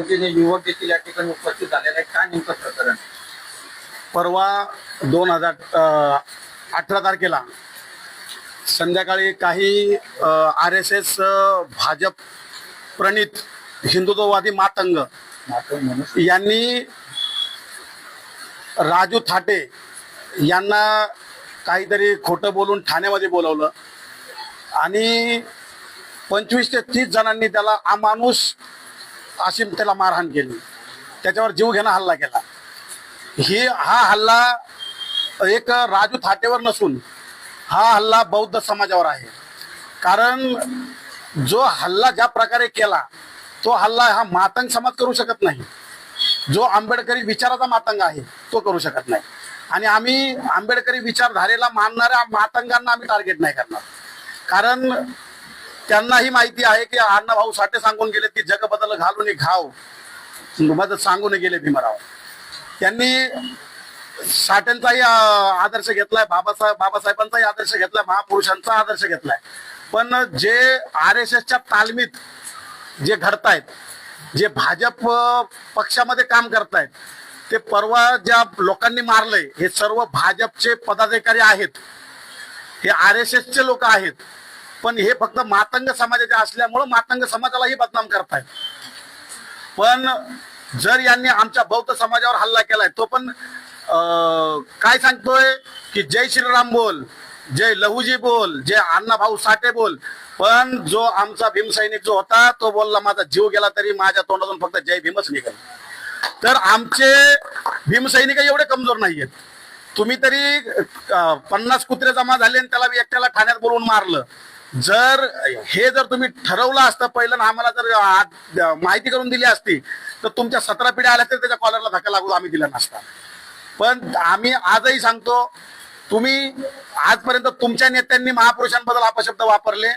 युवक देखील या ठिकाणी उपस्थित झालेला आहे. काय नेमकं प्रकरण? परवा 2018 तारखेला संध्याकाळी काही RSS भाजप प्रणित हिंदुत्ववादी मातंग यांनी राजू थाटे यांना काहीतरी खोटं बोलून ठाण्यामध्ये बोलवलं आणि 25 ते 30 जणांनी त्याला अमानुष अशी त्याला मारहाण केली. त्याच्यावर जीवघेणा हल्ला केला. हा हल्ला एक राजू थाटेवर नसून हा हल्ला बौद्ध समाजावर आहे. कारण जो हल्ला ज्या प्रकारे केला तो हल्ला हा मातंग समाज करू शकत नाही. जो आंबेडकरी विचाराचा मातंग आहे तो करू शकत नाही. आणि आम्ही आंबेडकरी विचारधारेला मानणाऱ्या मातंगांना आम्ही टार्गेट नाही करणार. कारण त्यांनाही माहिती आहे की अण्णाभाऊ साठे सांगून गेले की जग बदल घालून घाव मदत सांगून गेले भीमराव. त्यांनी साठ्यांचाही आदर्श घेतलाय, बाबासाहेबांचाही आदर्श घेतलाय, महापुरुषांचा आदर्श घेतलाय. पण जे RSSच्या तालमीत जे घडतायत, जे भाजप पक्षामध्ये काम करतायत, ते परवा ज्या लोकांनी मारलंय हे सर्व भाजपचे पदाधिकारी आहेत. हे RSSचे लोक आहेत. पण हे फक्त मातंग समाजाचे असल्यामुळं मातंग समाजालाही बदनाम करतायत. पण जर यांनी आमच्या बौद्ध समाजावर हल्ला केलाय तो पण काय सांगतोय की जय श्रीराम बोल, जय लहुजी बोल, जय अण्णाभाऊ साठे बोल. पण जो आमचा भीमसैनिक जो होता तो बोलला माझा जीव गेला तरी माझ्या तोंडातून फक्त जय भीमच निघेल. तर आमचे भीमसैनिक एवढे कमजोर नाहीयेत. तुम्ही तरी 50 कुत्रे जमा झाले आणि त्याला एकट्याला ठाण्यात बोलवून मारलं. जर तुम्ही ठरवलं असतं पहिलं आम्हाला जर माहिती करून दिली असती तर तुमच्या 17 पिढ्या आल्या तर त्याच्या कॉलरला धक्का लागू आम्ही दिला नसता. पण आम्ही आजही सांगतो, तुम्ही आजपर्यंत तुमच्या नेत्यांनी महापुरुषांबद्दल अपशब्द वापरले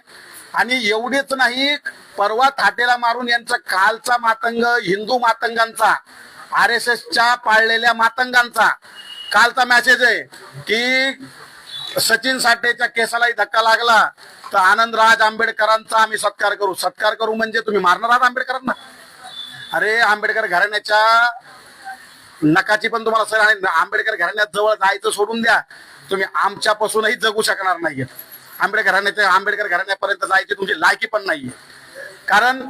आणि एवढेच नाही, परवा थाटेला मारून यांचा कालचा मातंग हिंदू मातंगांचा, RSSच्या पाळलेल्या मातंगांचा कालचा मेसेज आहे की सचिन साठेच्या केसालाही धक्का लागला तर आनंदराज आंबेडकरांचा आम्ही सत्कार करू. सत्कार करू म्हणजे तुम्ही मारणार आहात आंबेडकरांना? अरे आंबेडकर घराण्याच्या नकाची पण तुम्हाला सर आणि आंबेडकर घराण्यात जवळ जायचं सोडून द्या, तुम्ही आमच्यापासूनही जगू शकणार नाहीये. आंबेडकर घराण्यापर्यंत जायची तुमची लायकी पण नाहीये. कारण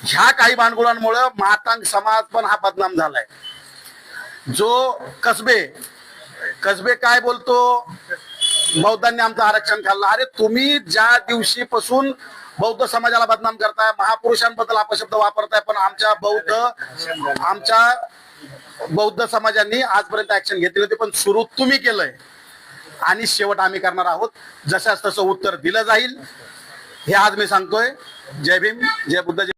ह्या काही भानगडांमुळे मातंग समाज पण हा बदनाम झालाय. जो कसबे काय बोलतो, बौद्धांनी आमचं आरक्षण खाल्लं. अरे तुम्ही ज्या दिवशीपासून बौद्ध समाजाला बदनाम करताय, महापुरुषांबद्दल अपशब्द वापरताय, पण आमच्या बौद्ध समाजांनी आजपर्यंत ऍक्शन घेतली होती. पण सुरू तुम्ही केलंय आणि शेवट आम्ही करणार आहोत. जशाच तसं उत्तर दिलं जाईल हे आज मी सांगतोय. जय भीम, जय बुद्ध.